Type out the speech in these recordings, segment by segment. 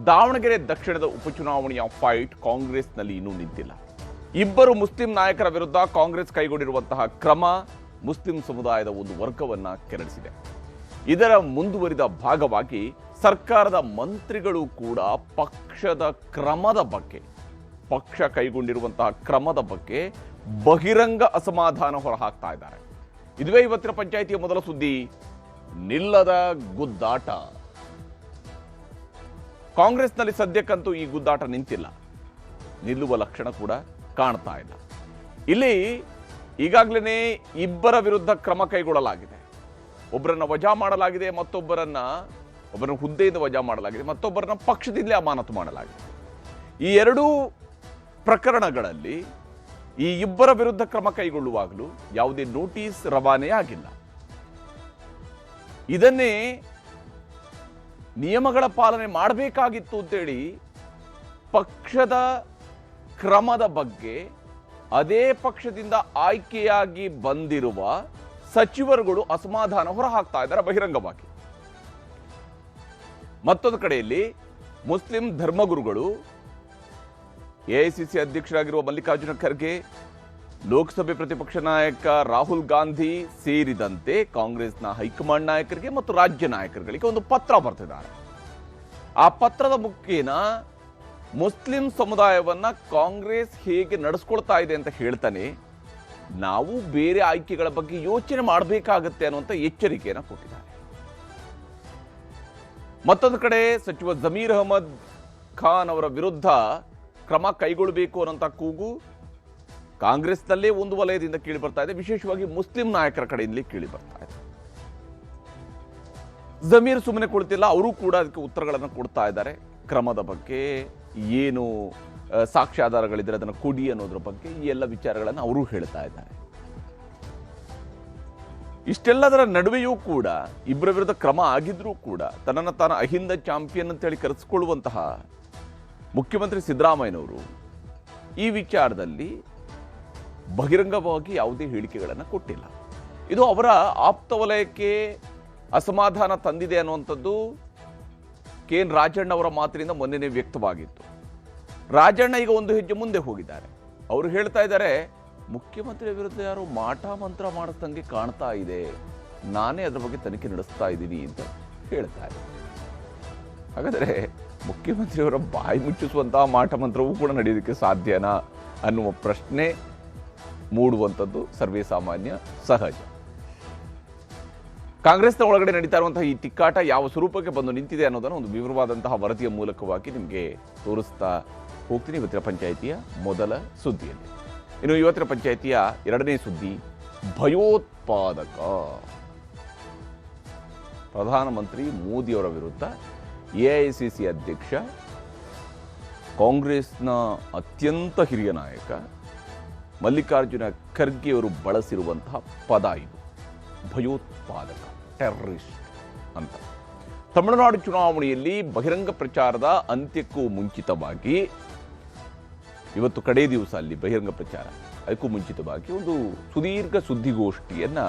ದಾವಣಗೆರೆ ದಕ್ಷಿಣದ ಉಪಚುನಾವಣೆಯ ಫೈಟ್ ಕಾಂಗ್ರೆಸ್ನಲ್ಲಿ ಇನ್ನೂ ನಿಂತಿಲ್ಲ. ಇಬ್ಬರು ಮುಸ್ಲಿಂ ನಾಯಕರ ವಿರುದ್ಧ ಕಾಂಗ್ರೆಸ್ ಕೈಗೊಂಡಿರುವಂತಹ ಕ್ರಮ ಮುಸ್ಲಿಂ ಸಮುದಾಯದ ಒಂದು ವರ್ಗವನ್ನ ಕೆರಳಿಸಿದೆ. ಇದರ ಮುಂದುವರಿದ ಭಾಗವಾಗಿ ಸರ್ಕಾರದ ಮಂತ್ರಿಗಳು ಕೂಡ ಪಕ್ಷ ಕೈಗೊಂಡಿರುವಂತಹ ಕ್ರಮದ ಬಗ್ಗೆ ಬಹಿರಂಗ ಅಸಮಾಧಾನ ಹೊರಹಾಕ್ತಾ ಇದ್ದಾರೆ. ಇದುವೇ ಇವತ್ತಿನ ಪಂಚಾಯಿತಿಯ ಮೊದಲ ಸುದ್ದಿ, ನಿಲ್ಲದ ಗುದ್ದಾಟ. ಕಾಂಗ್ರೆಸ್ನಲ್ಲಿ ಸದ್ಯಕ್ಕಂತೂ ಈ ಗುದ್ದಾಟ ನಿಂತಿಲ್ಲ, ನಿಲ್ಲುವ ಲಕ್ಷಣ ಕೂಡ ಕಾಣ್ತಾ ಇಲ್ಲ. ಇಲ್ಲಿ ಈಗಾಗಲೇ ಇಬ್ಬರ ವಿರುದ್ಧ ಕ್ರಮ ಕೈಗೊಳ್ಳಲಾಗಿದೆ. ಒಬ್ಬರನ್ನ ವಜಾ ಮಾಡಲಾಗಿದೆ, ಒಬ್ಬರನ್ನ ಹುದ್ದೆಯಿಂದ ವಜಾ ಮಾಡಲಾಗಿದೆ, ಮತ್ತೊಬ್ಬರನ್ನ ಪಕ್ಷದಿಂದಲೇ ಅಮಾನತು ಮಾಡಲಾಗಿದೆ. ಈ ಎರಡೂ ಪ್ರಕರಣಗಳಲ್ಲಿ ಈ ಇಬ್ಬರ ವಿರುದ್ಧ ಕ್ರಮ ಕೈಗೊಳ್ಳುವಾಗಲೂ ಯಾವುದೇ ನೋಟಿಸ್ ರವಾನೆ ಆಗಿಲ್ಲ. ಇದನ್ನೇ ನಿಯಮಗಳ ಪಾಲನೆ ಮಾಡಬೇಕಾಗಿತ್ತು ಅಂತೇಳಿ ಪಕ್ಷದ ಕ್ರಮದ ಬಗ್ಗೆ ಅದೇ ಪಕ್ಷದಿಂದ ಆಯ್ಕೆಯಾಗಿ ಬಂದಿರುವ ಸಚಿವರುಗಳು ಅಸಮಾಧಾನ ಹೊರಹಾಕ್ತಾ ಇದ್ದಾರೆ ಬಹಿರಂಗವಾಗಿ. ಮತ್ತೊಂದು ಕಡೆಯಲ್ಲಿ ಮುಸ್ಲಿಂ ಧರ್ಮಗುರುಗಳು, ಎಐಸಿಸಿ ಅಧ್ಯಕ್ಷರಾಗಿರುವ ಮಲ್ಲಿಕಾರ್ಜುನ ಖರ್ಗೆ, ಲೋಕಸಭೆ ಪ್ರತಿಪಕ್ಷ ನಾಯಕ ರಾಹುಲ್ ಗಾಂಧಿ ಸೇರಿದಂತೆ ಕಾಂಗ್ರೆಸ್ನ ಹೈಕಮಾಂಡ್ ನಾಯಕರಿಗೆ ಮತ್ತು ರಾಜ್ಯ ನಾಯಕರುಗಳಿಗೆ ಒಂದು ಪತ್ರ ಬರೆದಿದ್ದಾರೆ. ಆ ಪತ್ರದ ಮುಖೇನ ಮುಸ್ಲಿಂ ಸಮುದಾಯವನ್ನ ಕಾಂಗ್ರೆಸ್ ಹೇಗೆ ನಡೆಸ್ಕೊಳ್ತಾ ಇದೆ ಅಂತ ಹೇಳ್ತಾನೆ ನಾವು ಬೇರೆ ಆಯ್ಕೆಗಳ ಬಗ್ಗೆ ಯೋಚನೆ ಮಾಡಬೇಕಾಗತ್ತೆ ಅನ್ನುವಂಥ ಎಚ್ಚರಿಕೆಯನ್ನು ಕೊಟ್ಟಿದ್ದಾರೆ. ಮತ್ತೊಂದು ಕಡೆ ಸಚಿವ ಜಮೀರ್ ಅಹಮದ್ ಖಾನ್ ಅವರ ವಿರುದ್ಧ ಕ್ರಮ ಕೈಗೊಳ್ಳಬೇಕು ಅನ್ನೋಂಥ ಕೂಗು ಕಾಂಗ್ರೆಸ್ನಲ್ಲೇ ಒಂದು ವಲಯದಿಂದ ಕೇಳಿ ಬರ್ತಾ ಇದೆ, ವಿಶೇಷವಾಗಿ ಮುಸ್ಲಿಂ ನಾಯಕರ ಕಡೆಯಿಂದಲೇ ಕೇಳಿ ಬರ್ತಾ ಇದೆ. ಜಮೀರ್ ಸುಮ್ಮನೆ ಕೊಡ್ತಿಲ್ಲ, ಅವರು ಕೂಡ ಅದಕ್ಕೆ ಉತ್ತರಗಳನ್ನು ಕೊಡ್ತಾ ಇದ್ದಾರೆ. ಕ್ರಮದ ಬಗ್ಗೆ ಏನು ಸಾಕ್ಷ್ಯಾಧಾರಗಳಿದ್ರೆ ಅದನ್ನು ಕೊಡಿ ಅನ್ನೋದ್ರ ಬಗ್ಗೆ ಈ ಎಲ್ಲ ವಿಚಾರಗಳನ್ನು ಅವರು ಹೇಳ್ತಾ ಇದ್ದಾರೆ. ಇಷ್ಟೆಲ್ಲದರ ನಡುವೆಯೂ ಕೂಡ ಇಬ್ಬರ ವಿರುದ್ಧ ಕ್ರಮ ಆಗಿದ್ರೂ ಕೂಡ ತನ್ನನ್ನು ತಾನು ಅಹಿಂದ ಚಾಂಪಿಯನ್ ಅಂತೇಳಿ ಕರೆಸಿಕೊಳ್ಳುವಂತಹ ಮುಖ್ಯಮಂತ್ರಿ ಸಿದ್ದರಾಮಯ್ಯನವರು ಈ ವಿಚಾರದಲ್ಲಿ ಬಹಿರಂಗವಾಗಿ ಯಾವುದೇ ಹೇಳಿಕೆಗಳನ್ನು ಕೊಟ್ಟಿಲ್ಲ. ಇದು ಅವರ ಆಪ್ತ ವಲಯಕ್ಕೆ ಅಸಮಾಧಾನ ತಂದಿದೆ ಅನ್ನುವಂಥದ್ದು ಕೆ.ಎನ್. ರಾಜಣ್ಣ ಅವರ ಮಾತಿನಿಂದ ಮೊನ್ನೆನೇ ವ್ಯಕ್ತವಾಗಿತ್ತು. ರಾಜಣ್ಣ ಈಗ ಒಂದು ಹೆಜ್ಜೆ ಮುಂದೆ ಹೋಗಿದ್ದಾರೆ. ಅವರು ಹೇಳ್ತಾ ಇದ್ದಾರೆ, ಮುಖ್ಯಮಂತ್ರಿ ವಿರುದ್ಧ ಯಾರು ಮಾಟ ಮಂತ್ರ ಮಾಡಿಸ್ದಂಗೆ ಕಾಣ್ತಾ ಇದೆ, ನಾನೇ ಅದರ ಬಗ್ಗೆ ತನಿಖೆ ನಡೆಸ್ತಾ ಇದ್ದೀನಿ ಅಂತ ಹೇಳ್ತಾರೆ. ಹಾಗಾದರೆ ಮುಖ್ಯಮಂತ್ರಿಯವರ ಬಾಯಿ ಮುಚ್ಚಿಸುವಂತಹ ಮಾಟ ಮಂತ್ರವೂ ಕೂಡ ನಡೆಯೋದಕ್ಕೆ ಸಾಧ್ಯನಾ ಅನ್ನುವ ಪ್ರಶ್ನೆ ಮೂಡುವಂಥದ್ದು ಸರ್ವೇ ಸಾಮಾನ್ಯ, ಸಹಜ. ಕಾಂಗ್ರೆಸ್ನ ಒಳಗಡೆ ನಡೀತಾ ಇರುವಂತಹ ಈ ತಿಕ್ಕಾಟ ಯಾವ ಸ್ವರೂಪಕ್ಕೆ ಬಂದು ನಿಂತಿದೆ ಅನ್ನೋದನ್ನು ಒಂದು ವಿವರವಾದಂತಹ ವರದಿಯ ಮೂಲಕವಾಗಿ ನಿಮಗೆ ತೋರಿಸ್ತಾ ಹೋಗ್ತೀನಿ ಇವತ್ತಿನ ಪಂಚಾಯಿತಿಯ ಮೊದಲ ಸುದ್ದಿಯಲ್ಲಿ. ಇನ್ನು ಇವತ್ತಿನ ಪಂಚಾಯಿತಿಯ ಎರಡನೇ ಸುದ್ದಿ, ಭಯೋತ್ಪಾದಕ. ಪ್ರಧಾನಮಂತ್ರಿ ಮೋದಿಯವರ ವಿರುದ್ಧ ಎಐಸಿಸಿ ಅಧ್ಯಕ್ಷ, ಕಾಂಗ್ರೆಸ್ನ ಅತ್ಯಂತ ಹಿರಿಯ ನಾಯಕ ಮಲ್ಲಿಕಾರ್ಜುನ ಖರ್ಗೆಯವರು ಬಳಸಿರುವಂತಹ ಪದ ಇದು, ಭಯೋತ್ಪಾದಕ, ಟೆರರಿಸ್ಟ್ ಅಂತ. ತಮಿಳುನಾಡು ಚುನಾವಣೆಯಲ್ಲಿ ಬಹಿರಂಗ ಪ್ರಚಾರದ ಅಂತ್ಯಕ್ಕೂ ಮುಂಚಿತವಾಗಿ ಇವತ್ತು ಕಡೇ ದಿವಸ ಅಲ್ಲಿ ಬಹಿರಂಗ ಪ್ರಚಾರ, ಅದಕ್ಕೂ ಮುಂಚಿತವಾಗಿ ಒಂದು ಸುದೀರ್ಘ ಸುದ್ದಿಗೋಷ್ಠಿಯನ್ನ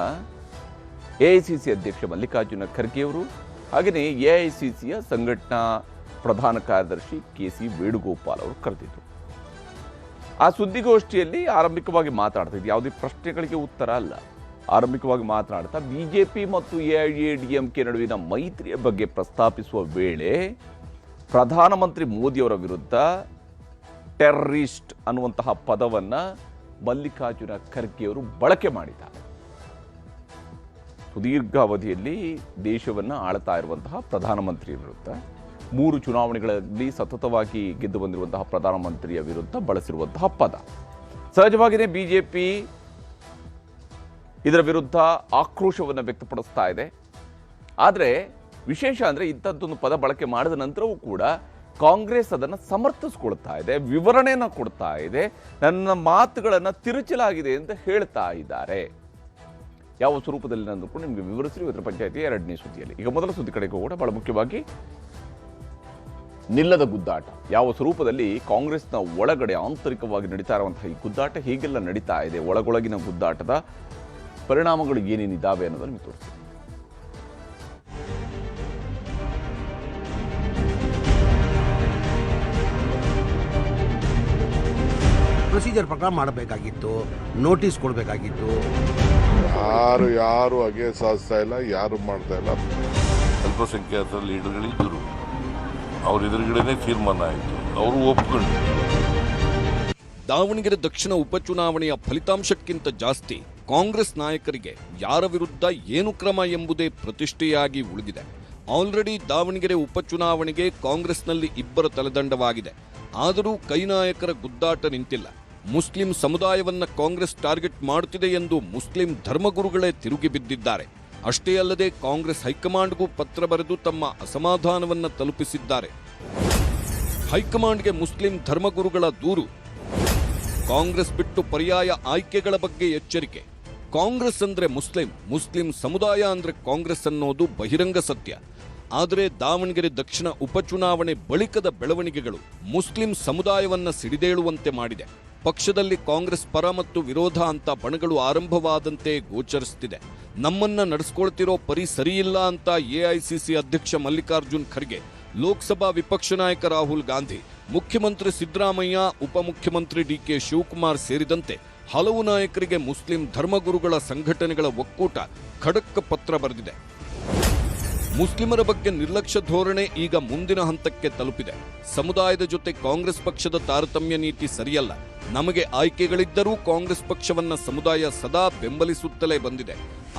ಎಐಸಿಸಿ ಅಧ್ಯಕ್ಷ ಮಲ್ಲಿಕಾರ್ಜುನ ಖರ್ಗೆಯವರು ಹಾಗೆಯೇ ಎಐಸಿಸಿಯ ಸಂಘಟನಾ ಪ್ರಧಾನ ಕಾರ್ಯದರ್ಶಿ ಕೆ.ಸಿ. ವೇಣುಗೋಪಾಲ್ ಅವರು ಕರೆದಿದ್ದರು. ಆ ಸುದ್ದಿಗೋಷ್ಠಿಯಲ್ಲಿ ಆರಂಭಿಕವಾಗಿ ಮಾತಾಡ್ತಿದ್ದು ಯಾವುದೇ ಪ್ರಶ್ನೆಗಳಿಗೆ ಉತ್ತರ ಅಲ್ಲ. ಆರಂಭಿಕವಾಗಿ ಮಾತನಾಡ್ತಾ ಬಿಜೆಪಿ ಮತ್ತು ಎಐಎಡಿಎಂಕೆ ನಡುವಿನ ಮೈತ್ರಿಯ ಬಗ್ಗೆ ಪ್ರಸ್ತಾಪಿಸುವ ವೇಳೆ ಪ್ರಧಾನಮಂತ್ರಿ ಮೋದಿಯವರ ವಿರುದ್ಧ ಟೆರರಿಸ್ಟ್ ಅನ್ನುವಂತಹ ಪದವನ್ನು ಮಲ್ಲಿಕಾರ್ಜುನ ಖರ್ಗೆಯವರು ಬಳಕೆ ಮಾಡಿದ್ದಾರೆ. ಸುದೀರ್ಘ ಅವಧಿಯಲ್ಲಿ ದೇಶವನ್ನು ಆಳ್ತಾ ಇರುವಂತಹ ಪ್ರಧಾನಮಂತ್ರಿ ವಿರುದ್ಧ, 3 ಚುನಾವಣೆಗಳಲ್ಲಿ ಸತತವಾಗಿ ಗೆದ್ದು ಬಂದಿರುವಂತಹ ಪ್ರಧಾನಮಂತ್ರಿಯ ವಿರುದ್ಧ ಬಳಸಿರುವಂತಹ ಪದ. ಸಹಜವಾಗಿಯೇ ಬಿಜೆಪಿ ಇದರ ವಿರುದ್ಧ ಆಕ್ರೋಶವನ್ನು ವ್ಯಕ್ತಪಡಿಸ್ತಾ ಇದೆ. ಆದರೆ ವಿಶೇಷ ಅಂದರೆ ಇಂಥದ್ದೊಂದು ಪದ ಬಳಕೆ ಮಾಡಿದ ನಂತರವೂ ಕೂಡ ಕಾಂಗ್ರೆಸ್ ಅದನ್ನು ಸಮರ್ಥಿಸ್ಕೊಳ್ತಾ ಇದೆ, ವಿವರಣೆಯನ್ನು ಕೊಡ್ತಾ ಇದೆ, ನನ್ನ ಮಾತುಗಳನ್ನು ತಿರುಚಲಾಗಿದೆ ಅಂತ ಹೇಳ್ತಾ ಇದ್ದಾರೆ. ಯಾವ ಸ್ವರೂಪದಲ್ಲಿ ಅಂದ್ಕೊಂಡು ನಿಮಗೆ ವಿವರಿಸಿ ಇವತ್ತಿನ ಪಂಚಾಯಿತಿಯ ಎರಡನೇ ಸುದ್ದಿಯಲ್ಲಿ. ಈಗ ಮೊದಲ ಸುದ್ದಿ ಕಡೆಗೂ ಕೂಡ ಬಹಳ ಮುಖ್ಯವಾಗಿ ನಿಲ್ಲದ ಗುದ್ದಾಟ. ಯಾವ ಸ್ವರೂಪದಲ್ಲಿ ಕಾಂಗ್ರೆಸ್ನ ಒಳಗಡೆ ಆಂತರಿಕವಾಗಿ ನಡೀತಾ ಇರುವಂತಹ ಈ ಗುದ್ದಾಟ ಹೀಗೆಲ್ಲ ನಡೀತಾ ಇದೆ, ಒಳಗೊಳಗಿನ ಗುದ್ದಾಟದ ಪರಿಣಾಮಗಳು ಏನೇನಿದ್ದಾವೆ ಅನ್ನೋದನ್ನು ನಿಮಗೆ ತೋರಿಸ್ತೀನಿ. ಪ್ರೊಸೀಜರ್ ಪ್ರಕಾರ ಮಾಡಬೇಕಾಗಿತ್ತು, ನೋಟಿಸ್ ಕೊಡಬೇಕಾಗಿತ್ತು. ಯಾರು ಹಾಗೆ ಸಾಧಿಸ್ತಾ ಇಲ್ಲ, ಯಾರು ಮಾಡ್ತಾ ಇಲ್ಲ. ಅಲ್ಪಸಂಖ್ಯಾತರ ಲೀಡರ್ಗಳಿದ್ದರು, ಅವ್ರ ಎದುರುಗಡೆನೇ ತೀರ್ಮಾನ ಆಯಿತು, ಅವರು ಒಪ್ಕೊಂಡು. ದಾವಣಗೆರೆ ದಕ್ಷಿಣ ಉಪಚುನಾವಣೆಯ ಫಲಿತಾಂಶಕ್ಕಿಂತ ಜಾಸ್ತಿ ಕಾಂಗ್ರೆಸ್ ನಾಯಕರಿಗೆ ಯಾರ ವಿರುದ್ಧ ಏನು ಕ್ರಮ ಎಂಬುದೇ ಪ್ರತಿಷ್ಠೆಯಾಗಿ ಉಳಿದಿದೆ. ಆಲ್ರೆಡಿ ದಾವಣಗೆರೆ ಉಪಚುನಾವಣೆಗೆ ಕಾಂಗ್ರೆಸ್ನಲ್ಲಿ ಇಬ್ಬರ ತಲೆದಂಡವಾಗಿದೆ. ಆದರೂ ಕೈ ನಾಯಕರ ಗುದ್ದಾಟ ನಿಂತಿಲ್ಲ. ಮುಸ್ಲಿಂ ಸಮುದಾಯವನ್ನ ಕಾಂಗ್ರೆಸ್ ಟಾರ್ಗೆಟ್ ಮಾಡುತ್ತಿದೆ ಎಂದು ಮುಸ್ಲಿಂ ಧರ್ಮಗುರುಗಳೇ ತಿರುಗಿ ಬಿದ್ದಿದ್ದಾರೆ. ಅಷ್ಟೇ ಅಲ್ಲದೆ ಕಾಂಗ್ರೆಸ್ ಹೈಕಮಾಂಡ್ಗೂ ಪತ್ರ ಬರೆದು ತಮ್ಮ ಅಸಮಾಧಾನವನ್ನ ತಲುಪಿಸಿದ್ದಾರೆ. ಹೈಕಮಾಂಡ್ಗೆ ಮುಸ್ಲಿಂ ಧರ್ಮಗುರುಗಳ ದೂರು, ಕಾಂಗ್ರೆಸ್ ಬಿಟ್ಟು ಪರ್ಯಾಯ ಆಯ್ಕೆಗಳ ಬಗ್ಗೆ ಎಚ್ಚರಿಕೆ. ಕಾಂಗ್ರೆಸ್ ಅಂದ್ರೆ ಮುಸ್ಲಿಂ ಸಮುದಾಯ ಅಂದ್ರೆ ಕಾಂಗ್ರೆಸ್ ಅನ್ನೋದು ಬಹಿರಂಗ ಸತ್ಯ. ಆದರೆ ದಾವಣಗೆರೆ ದಕ್ಷಿಣ ಉಪಚುನಾವಣೆ ಬಳಿಕದ ಬೆಳವಣಿಗೆಗಳು ಮುಸ್ಲಿಂ ಸಮುದಾಯವನ್ನ ಸಿಡಿದೇಳುವಂತೆ ಮಾಡಿದೆ. ಪಕ್ಷದಲ್ಲಿ ಕಾಂಗ್ರೆಸ್ ಪರ ಮತ್ತು ವಿರೋಧ ಅಂತ ಬಣಗಳು ಆರಂಭವಾದಂತೆ ಗೋಚರಿಸುತ್ತಿದೆ. ನಮ್ಮನ್ನ ನಡೆಸ್ಕೊಳ್ತಿರೋ ಪರಿ ಸರಿಯಿಲ್ಲ ಅಂತ ಎಐಸಿಸಿ ಅಧ್ಯಕ್ಷ ಮಲ್ಲಿಕಾರ್ಜುನ್ ಖರ್ಗೆ, ಲೋಕಸಭಾ ವಿಪಕ್ಷ ನಾಯಕ ರಾಹುಲ್ ಗಾಂಧಿ, ಮುಖ್ಯಮಂತ್ರಿ ಸಿದ್ದರಾಮಯ್ಯ, ಉಪಮುಖ್ಯಮಂತ್ರಿ ಡಿಕೆ ಶಿವಕುಮಾರ್ ಸೇರಿದಂತೆ ಹಲವು ನಾಯಕರಿಗೆ ಮುಸ್ಲಿಂ ಧರ್ಮಗುರುಗಳ ಸಂಘಟನೆಗಳ ಒಕ್ಕೂಟ ಖಡಕ್ ಪತ್ರ ಬರೆದಿದೆ. ಮುಸ್ಲಿಮರ ಬಗ್ಗೆ ನಿರ್ಲಕ್ಷ್ಯ ಧೋರಣೆ ಈಗ ಮುಂದಿನ ಹಂತಕ್ಕೆ ತಲುಪಿದೆ. ಸಮುದಾಯದ ಜೊತೆ ಕಾಂಗ್ರೆಸ್ ಪಕ್ಷದ ತಾರತಮ್ಯ ನೀತಿ ಸರಿಯಲ್ಲ. ನಮಗೆ ಆಯ್ಕೆಗಳಿದ್ದರೂ ಕಾಂಗ್ರೆಸ್ ಪಕ್ಷವನ್ನ ಸಮುದಾಯ ಸದಾ ಬೆಂಬಲಿಸುತ್ತಲೇ ಬಂದಿದೆ.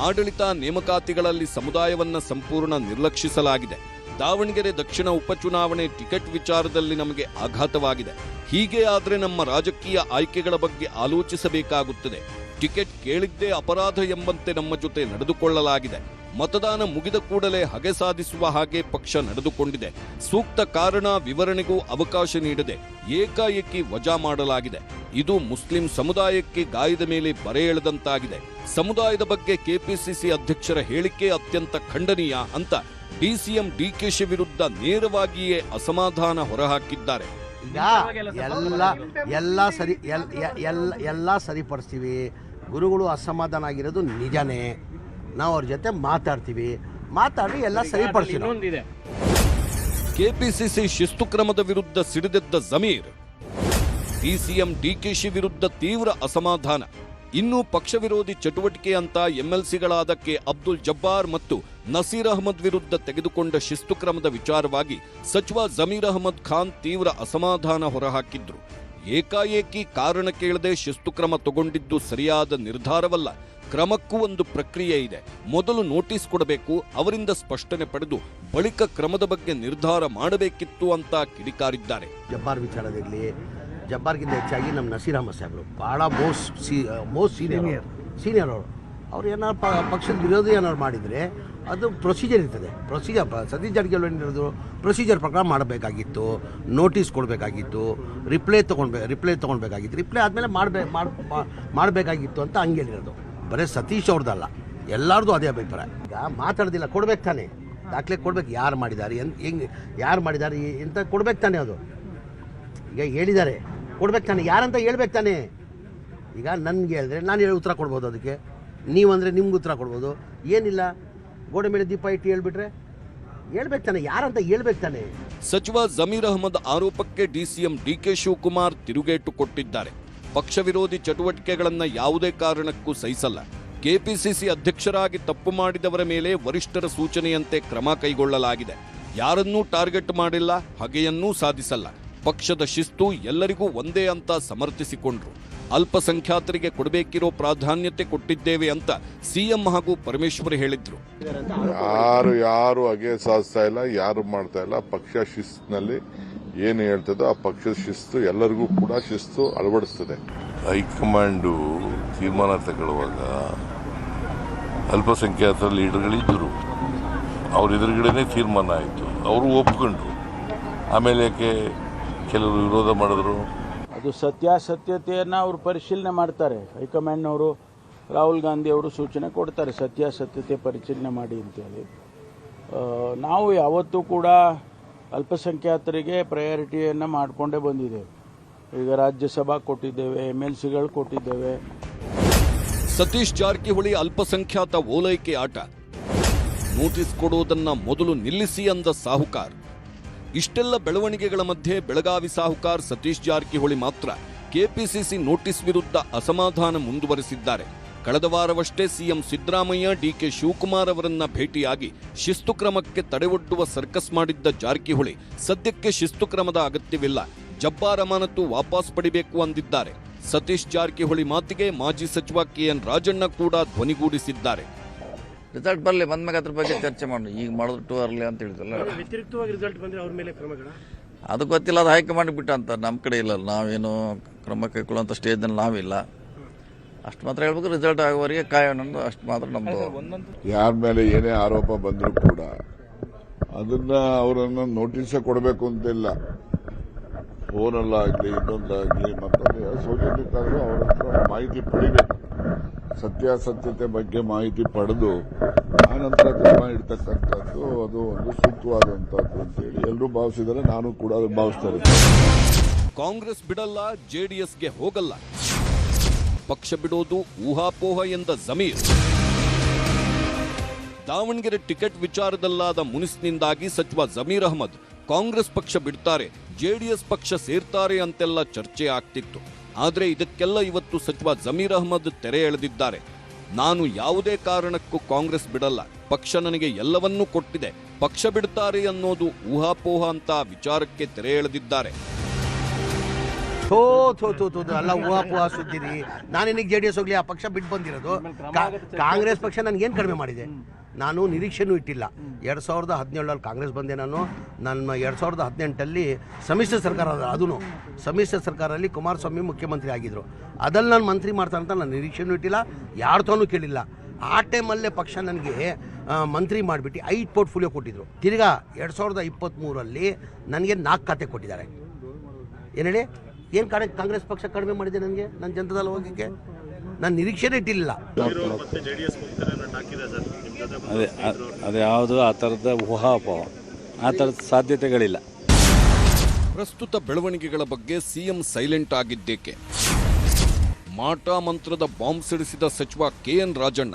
ಆಡಳಿತ ನೇಮಕಾತಿಗಳಲ್ಲಿ ಸಮುದಾಯವನ್ನ ಸಂಪೂರ್ಣ ನಿರ್ಲಕ್ಷಿಸಲಾಗಿದೆ. ದಾವಣಗೆರೆ ದಕ್ಷಿಣ ಉಪಚುನಾವಣೆ ಟಿಕೆಟ್ ವಿಚಾರದಲ್ಲಿ ನಮಗೆ ಆಘಾತವಾಗಿದೆ. ಹೀಗೆ ಆದರೆ ನಮ್ಮ ರಾಜಕೀಯ ಆಯ್ಕೆಗಳ ಬಗ್ಗೆ ಆಲೋಚಿಸಬೇಕಾಗುತ್ತದೆ. ಟಿಕೆಟ್ ಕೇಳಿದ್ದೇ ಅಪರಾಧ ಎಂಬಂತೆ ನಮ್ಮ ಜೊತೆ ನಡೆದುಕೊಳ್ಳಲಾಗಿದೆ. ಮತದಾನ ಮುಗಿದ ಕೂಡಲೇ ಹಗೆ ಸಾಧಿಸುವ ಹಾಗೆ ಪಕ್ಷ ನಡೆದುಕೊಂಡಿದೆ. ಸೂಕ್ತ ಕಾರಣ ವಿವರಣೆಗೂ ಅವಕಾಶ ನೀಡದೆ ಏಕಾಏಕಿ ವಜಾ ಮಾಡಲಾಗಿದೆ. ಇದು ಮುಸ್ಲಿಂ ಸಮುದಾಯಕ್ಕೆ ಗಾಯದ ಮೇಲೆ ಬರೆ ಎಳೆದಂತಾಗಿದೆ. ಸಮುದಾಯದ ಬಗ್ಗೆ ಕೆಪಿಸಿಸಿ ಅಧ್ಯಕ್ಷರ ಹೇಳಿಕೆ ಅತ್ಯಂತ ಖಂಡನೀಯ ಅಂತ ಡಿಸಿಎಂ ಡಿಕೆಶಿ ವಿರುದ್ಧ ನೇರವಾಗಿಯೇ ಅಸಮಾಧಾನ ಹೊರಹಾಕಿದ್ದಾರೆ. ಈಗ ಎಲ್ಲ ಸರಿಪಡಿಸ್ತೀವಿ. ಗುರುಗಳು ಅಸಮಾಧಾನ ಆಗಿರೋದು ನಿಜನೇ. ನಾವು ಅವ್ರ ಜೊತೆ ಮಾತಾಡಿ ಎಲ್ಲ ಸರಿಪಡಿಸ್ತೀವಿ. ಕೆಪಿಸಿಸಿ ಶಿಸ್ತು ಕ್ರಮದ ವಿರುದ್ಧ ಸಿಡಿದೆದ್ದ ಜಮೀರ್, ಡಿಸಿಎಂ ಡಿಕೆಶಿ ವಿರುದ್ಧ ತೀವ್ರ ಅಸಮಾಧಾನ. ಇನ್ನು ಪಕ್ಷ ವಿರೋಧಿ ಚಟುವಟಿಕೆ ಅಂತ ಎಂಎಲ್ಸಿಗಳಾದ ಕೆ ಅಬ್ದುಲ್ ಜಬ್ಬಾರ್ ಮತ್ತು ನಸೀರ್ ಅಹಮದ್ ವಿರುದ್ಧ ತೆಗೆದುಕೊಂಡ ಶಿಸ್ತು ಕ್ರಮದ ವಿಚಾರವಾಗಿ ಸಚಿವ ಜಮೀರ್ ಅಹಮದ್ ಖಾನ್ ತೀವ್ರ ಅಸಮಾಧಾನ ಹೊರಹಾಕಿದ್ರು. ಏಕಾಏಕಿ ಕಾರಣ ಕೇಳದೆ ಶಿಸ್ತು ಕ್ರಮ ತಗೊಂಡಿದ್ದು ಸರಿಯಾದ ನಿರ್ಧಾರವಲ್ಲ. ಕ್ರಮಕ್ಕೂ ಒಂದು ಪ್ರಕ್ರಿಯೆ ಇದೆ. ಮೊದಲು ನೋಟಿಸ್ ಕೊಡಬೇಕು, ಅವರಿಂದ ಸ್ಪಷ್ಟನೆ ಪಡೆದು ಬಳಿಕ ಕ್ರಮದ ಬಗ್ಗೆ ನಿರ್ಧಾರ ಮಾಡಬೇಕಿತ್ತು ಅಂತ ಕಿಡಿಕಾರಿದ್ದಾರೆ. ಜಬ್ಬಾರ್ ವಿಚಾರದಲ್ಲಿ ಜಬ್ಬಾರ್ಗಿಂತ ಹೆಚ್ಚಾಗಿ ನಮ್ಮ ನಸೀರ್ ಅಹಮದ್ ಸಾಹೇಬರು ಭಾಳ ಮೋಸ್ಟ್ ಸೀನಿಯರ್ ಅವ್ರು ಏನಾರು ಪಕ್ಷದ ವಿರೋಧಿ ಏನಾದ್ರು ಮಾಡಿದರೆ ಅದು ಪ್ರೊಸೀಜರ್ ಇರ್ತದೆ. ಸತೀಶ್ ಜಾರಕಿಹೊಳಿ ಏನಿರೋದು ಪ್ರೊಸೀಜರ್ ಪ್ರಕಾರ ಮಾಡಬೇಕಾಗಿತ್ತು, ನೋಟಿಸ್ ಕೊಡಬೇಕಾಗಿತ್ತು, ರಿಪ್ಲೈ ತೊಗೊಳ್ಬೇಕಾಗಿತ್ತು. ರಿಪ್ಲೈ ಆದಮೇಲೆ ಮಾಡಬೇಕಾಗಿತ್ತು ಅಂತ ಹಂಗೇನಿರೋದು. ಬರೀ ಸತೀಶ್ ಅವ್ರದ್ದಲ್ಲ, ಎಲ್ಲರದು ಅದೇ ಅಭಿಪ್ರಾಯ. ಈಗ ಮಾತಾಡೋದಿಲ್ಲ, ಕೊಡ್ಬೇಕು ತಾನೆ, ದಾಖಲೆ ಕೊಡ್ಬೇಕು. ಯಾರು ಮಾಡಿದ್ದಾರೆ ಎಂತ ಕೊಡ್ಬೇಕು ತಾನೆ. ಅದು ಈಗ ಹೇಳಿದ್ದಾರೆ, ಕೊಡ್ಬೇಕು ತಾನೆ, ಯಾರಂತ ಹೇಳ್ಬೇಕು ತಾನೆ. ಈಗ ನನ್ಗೆ ಹೇಳಿದ್ರೆ ನಾನು ಉತ್ತರ ಕೊಡ್ಬೋದು, ಅದಕ್ಕೆ ನೀವಂದರೆ ನಿಮ್ಗೆ ಉತ್ತರ ಕೊಡ್ಬೋದು. ಏನಿಲ್ಲ, ಗೋಡೆ ಮೇಲೆ ದೀಪ ಇಟ್ಟು ಹೇಳ್ಬಿಟ್ರೆ ಹೇಳ್ಬೇಕು ತಾನೆ, ಯಾರಂತ ಹೇಳ್ಬೇಕು ತಾನೆ. ಸಚಿವ ಜಮೀರ್ ಅಹಮದ್ ಆರೋಪಕ್ಕೆ ಡಿಸಿಎಂ ಡಿಕೆ ಶಿವಕುಮಾರ್ ತಿರುಗೇಟು ಕೊಟ್ಟಿದ್ದಾರೆ. ಪಕ್ಷ ವಿರೋಧಿ ಚಟುವಟಿಕೆಗಳನ್ನ ಯಾವುದೇ ಕಾರಣಕ್ಕೂ ಸಹಿಸಲ್ಲ. ಕೆಪಿಸಿಸಿ ಅಧ್ಯಕ್ಷರಾಗಿ ತಪ್ಪು ಮಾಡಿದವರ ಮೇಲೆ ವರಿಷ್ಠರ ಸೂಚನೆಯಂತೆ ಕ್ರಮ ಕೈಗೊಳ್ಳಲಾಗಿದೆ. ಯಾರನ್ನೂ ಟಾರ್ಗೆಟ್ ಮಾಡಿಲ್ಲ, ಹಗೆಯನ್ನೂ ಸಾಧಿಸಲ್ಲ. ಪಕ್ಷದ ಶಿಸ್ತು ಎಲ್ಲರಿಗೂ ಒಂದೇ ಅಂತ ಸಮರ್ಥಿಸಿಕೊಂಡ್ರು. ಅಲ್ಪಸಂಖ್ಯಾತರಿಗೆ ಕೊಡಬೇಕಿರೋ ಪ್ರಾಧಾನ್ಯತೆ ಕೊಟ್ಟಿದ್ದೇವೆ ಅಂತ ಸಿಎಂ ಹಾಗೂ ಪರಮೇಶ್ವರ್ ಹೇಳಿದ್ರು. ಯಾರು ಹಾಗೆ ಸಾಧಿಸ್ತಾ ಇಲ್ಲ, ಯಾರು ಮಾಡ್ತಾ ಇಲ್ಲ. ಪಕ್ಷ ಶಿಸ್ತಿನಲ್ಲಿ ಏನು ಹೇಳ್ತದೋ ಆ ಪಕ್ಷದ ಶಿಸ್ತು ಎಲ್ಲರಿಗೂ ಕೂಡ ಶಿಸ್ತು ಅಳವಡಿಸ್ತದೆ. ಹೈಕಮಾಂಡು ತೀರ್ಮಾನ ತಗೊಳ್ಳುವಾಗ ಅಲ್ಪಸಂಖ್ಯಾತರ ಲೀಡರ್ಗಳಿದ್ದರು, ಅವ್ರ ಎದುರುಗಡೆನೇ ತೀರ್ಮಾನ ಆಯಿತು, ಅವರು ಒಪ್ಕೊಂಡ್ರು. ಆಮೇಲೆ ಯಾಕೆ ಕೆಲವರು ವಿರೋಧ ಮಾಡಿದ್ರು? ಅದು ಸತ್ಯಾಸತ್ಯತೆಯನ್ನು ಅವರು ಪರಿಶೀಲನೆ ಮಾಡ್ತಾರೆ. ಹೈಕಮಾಂಡ್ನವರು, ರಾಹುಲ್ ಗಾಂಧಿ ಅವರು ಸೂಚನೆ ಕೊಡ್ತಾರೆ, ಸತ್ಯಾಸತ್ಯತೆ ಪರಿಶೀಲನೆ ಮಾಡಿ ಅಂತೇಳಿ. ನಾವು ಯಾವತ್ತೂ ಕೂಡ ಅಲ್ಪಸಂಖ್ಯಾತರಿಗೆ ಪ್ರಯಾರಿಟಿಯನ್ನು ಮಾಡಿಕೊಂಡೇ ಬಂದಿದ್ದೇವೆ. ಈಗ ರಾಜ್ಯಸಭಾ ಕೊಟ್ಟಿದ್ದೇವೆ, MLCಗಳು ಕೊಟ್ಟಿದ್ದೇವೆ. ಸತೀಶ್ ಜಾರಕಿಹೊಳಿ ಅಲ್ಪಸಂಖ್ಯಾತ ಓಲೈಕೆ ಆಟ, ನೋಟಿಸ್ ಕೊಡೋದನ್ನ ಮೊದಲು ನಿಲ್ಲಿಸಿ ಅಂದ ಸಾಹುಕಾರ್. ಇಷ್ಟೆಲ್ಲ ಬೆಳವಣಿಗೆಗಳ ಮಧ್ಯೆ ಬೆಳಗಾವಿ ಸಾಹುಕಾರ್ ಸತೀಶ್ ಜಾರಕಿಹೊಳಿ ಮಾತ್ರ ಕೆಪಿಸಿಸಿ ನೋಟಿಸ್ ವಿರುದ್ಧ ಅಸಮಾಧಾನ ಮುಂದುವರೆಸಿದ್ದಾರೆ. ಕಳೆದ ವಾರವಷ್ಟೇ ಸಿಎಂ ಸಿದ್ದರಾಮಯ್ಯ ಡಿಕೆ ಶಿವಕುಮಾರ್ ಅವರನ್ನ ಭೇಟಿಯಾಗಿ ಶಿಸ್ತು ಕ್ರಮಕ್ಕೆ ತಡೆವೊಡ್ಡುವ ಸರ್ಕಸ್ ಮಾಡಿದ್ದ ಜಾರಕಿಹೊಳಿ ಸದ್ಯಕ್ಕೆ ಶಿಸ್ತು ಕ್ರಮದ ಅಗತ್ಯವಿಲ್ಲ, ಜಬ್ಬಾರ್ ಅಮಾನತು ವಾಪಸ್ ಪಡಿಬೇಕು ಅಂದಿದ್ದಾರೆ. ಸತೀಶ್ ಜಾರಕಿಹೊಳಿ ಮಾತಿಗೆ ಮಾಜಿ ಸಚಿವ ಕೆಎನ್ ರಾಜಣ್ಣ ಕೂಡ ಧ್ವನಿಗೂಡಿಸಿದ್ದಾರೆ. ರಿಸಲ್ಟ್ ಬರಲಿ, ಬಂದ್ಮೇಲೆ ಅದ್ರ ಬಗ್ಗೆ ಚರ್ಚೆ ಮಾಡಿ. ಈಗ ಮಾಡಿದ್ರು ಟೂ ಅರ್ಲಿ ಅಂತ ಹೇಳಿದಲ್ಲ, ವ್ಯತಿರಿಕ್ತವಾಗಿ ರಿಸಲ್ಟ್ ಬಂದರೆ ಅವ್ರ ಮೇಲೆ ಕ್ರಮಗಳ ಅದು ಗೊತ್ತಿಲ್ಲ. ಅದು ಹೈಕಮಾಂಡ್ ಬಿಟ್ಟ ಅಂತ, ನಮ್ಮ ಕಡೆ ಇಲ್ಲ. ನಾವೇನು ಕ್ರಮ ಕೈಗೊಳ್ಳುವಂಥ ಸ್ಟೇಜ್ನಲ್ಲಿ ನಾವಿಲ್ಲ. ಅಷ್ಟು ಮಾತ್ರ ಹೇಳ್ಬೇಕು. ರಿಸಲ್ಟ್ ಆಗುವವರೆಗೆ ಕಾಯೋಣ ಅನ್ನೋದು ಅಷ್ಟು ಮಾತ್ರ ನಮ್ಮದು. ಯಾರ ಮೇಲೆ ಏನೇ ಆರೋಪ ಬಂದರೂ ಕೂಡ ಅದನ್ನ ಅವರನ್ನು ನೋಟಿಸೇ ಕೊಡಬೇಕು ಅಂತಿಲ್ಲ. ಫೋನಲ್ಲಾಗಲಿ ಇನ್ನೊಂದಾಗಲಿ ಮತ್ತೊಂದು ಸೌಜನ್ಯಕ್ಕಾದರೂ ಅವರ ಹತ್ರ ಮಾಹಿತಿ ಪಡಿಬೇಕು. ಸತ್ಯಾಸತ್ಯತೆ ಬಗ್ಗೆ ಮಾಹಿತಿ ಪಡೆದು ಆನಂತರ ಕ್ರಮ ಇಡ್ತಕ್ಕಂಥದ್ದು ಅದು ಒಂದು ಸೂಕ್ತವಾದಂಥದ್ದು ಅಂತೇಳಿ ಎಲ್ಲರೂ ಭಾವಿಸಿದರೆ ನಾನು ಕೂಡ ಅದು ಭಾವಿಸ್ತಾ ಇದ್ದೀನಿ. ಕಾಂಗ್ರೆಸ್ ಬಿಡಲ್ಲ, ಜೆಡಿಎಸ್ಗೆ ಹೋಗಲ್ಲ, ಪಕ್ಷ ಬಿಡೋದು ಊಹಾಪೋಹ ಎಂದ ಜಮೀರ್. ದಾವಣಗೆರೆ ಟಿಕೆಟ್ ವಿಚಾರದಲ್ಲಾದ ಮುನಿಸ್ನಿಂದಾಗಿ ಸಚಿವ ಜಮೀರ್ ಅಹಮದ್ ಕಾಂಗ್ರೆಸ್ ಪಕ್ಷ ಬಿಡ್ತಾರೆ, ಜೆಡಿಎಸ್ ಪಕ್ಷ ಸೇರ್ತಾರೆ ಅಂತೆಲ್ಲ ಚರ್ಚೆ ಆಗ್ತಿತ್ತು. ಆದರೆ ಇದಕ್ಕೆಲ್ಲ ಇವತ್ತು ಸಚಿವ ಜಮೀರ್ ಅಹಮದ್ ತೆರೆ ಎಳೆದಿದ್ದಾರೆ. ನಾನು ಯಾವುದೇ ಕಾರಣಕ್ಕೂ ಕಾಂಗ್ರೆಸ್ ಬಿಡಲ್ಲ, ಪಕ್ಷ ನನಗೆ ಎಲ್ಲವನ್ನೂ ಕೊಟ್ಟಿದೆ, ಪಕ್ಷ ಬಿಡ್ತಾರೆ ಅನ್ನೋದು ಊಹಾಪೋಹ ಅಂತ ವಿಚಾರಕ್ಕೆ ತೆರೆ ಎಳೆದಿದ್ದಾರೆ. ಅಲ್ಲ ಊಹಾಪೋಹ ಸುದ್ದಿರಿ. ನಾನು ನಿನಗೆ JDS ಹೋಗ್ಲಿ, ಆ ಪಕ್ಷ ಬಿಟ್ಟು ಬಂದಿರೋದು. ಕಾಂಗ್ರೆಸ್ ಪಕ್ಷ ನನಗೇನು ಕಡಿಮೆ ಮಾಡಿದೆ? ನಾನು ನಿರೀಕ್ಷೆನೂ ಇಟ್ಟಿಲ್ಲ. 2017 ಕಾಂಗ್ರೆಸ್ ಬಂದೆ. ನನ್ನ 2018 ಸಮ್ಮಿಶ್ರ ಸರ್ಕಾರ, ಅದೂ ಸಮ್ಮಿಶ್ರ ಸರ್ಕಾರದಲ್ಲಿ ಕುಮಾರಸ್ವಾಮಿ ಮುಖ್ಯಮಂತ್ರಿ ಆಗಿದ್ದರು. ಅದಲ್ಲಿ ನಾನು ಮಂತ್ರಿ ಮಾಡ್ತಾರಂತ ನಾನು ನಿರೀಕ್ಷೆನೂ ಇಟ್ಟಿಲ್ಲ, ಯಾರ್ತಾನೂ ಕೇಳಿಲ್ಲ. ಆ ಟೈಮಲ್ಲೇ ಪಕ್ಷ ನನಗೆ ಮಂತ್ರಿ ಮಾಡಿಬಿಟ್ಟು 5 ಪೋರ್ಟ್ಫೋಲಿಯೋ ಕೊಟ್ಟಿದ್ರು. ತಿರ್ಗಾ 2023 ನನಗೆ 4 ಖಾತೆ ಕೊಟ್ಟಿದ್ದಾರೆ. ಏನು ಹೇಳಿ, ಏನು ಕಾಂಗ್ರೆಸ್ ಪಕ್ಷ ಕಡಿಮೆ ಮಾಡಿದೆ ನನಗೆ? ನನ್ನ ಜನತಾದಳ ಹೋಗಕ್ಕೆ ನಾನು ನಿರೀಕ್ಷೆನೇ ಇಟ್ಟಿಲ್ಲ. ಅದು ಯಾವುದು ಆ ಥರದ ಊಹಾಪೋಹ, ಆ ಥರದ ಸಾಧ್ಯತೆಗಳಿಲ್ಲ. ಪ್ರಸ್ತುತ ಬೆಳವಣಿಗೆಗಳ ಬಗ್ಗೆ ಸಿಎಂ ಸೈಲೆಂಟ್ ಆಗಿದ್ದೇಕೆ? ಮಾಟ ಮಂತ್ರದ ಬಾಂಬ್ ಸಿಡಿಸಿದ ಸಚಿವ ಕೆಎನ್ ರಾಜಣ್ಣ.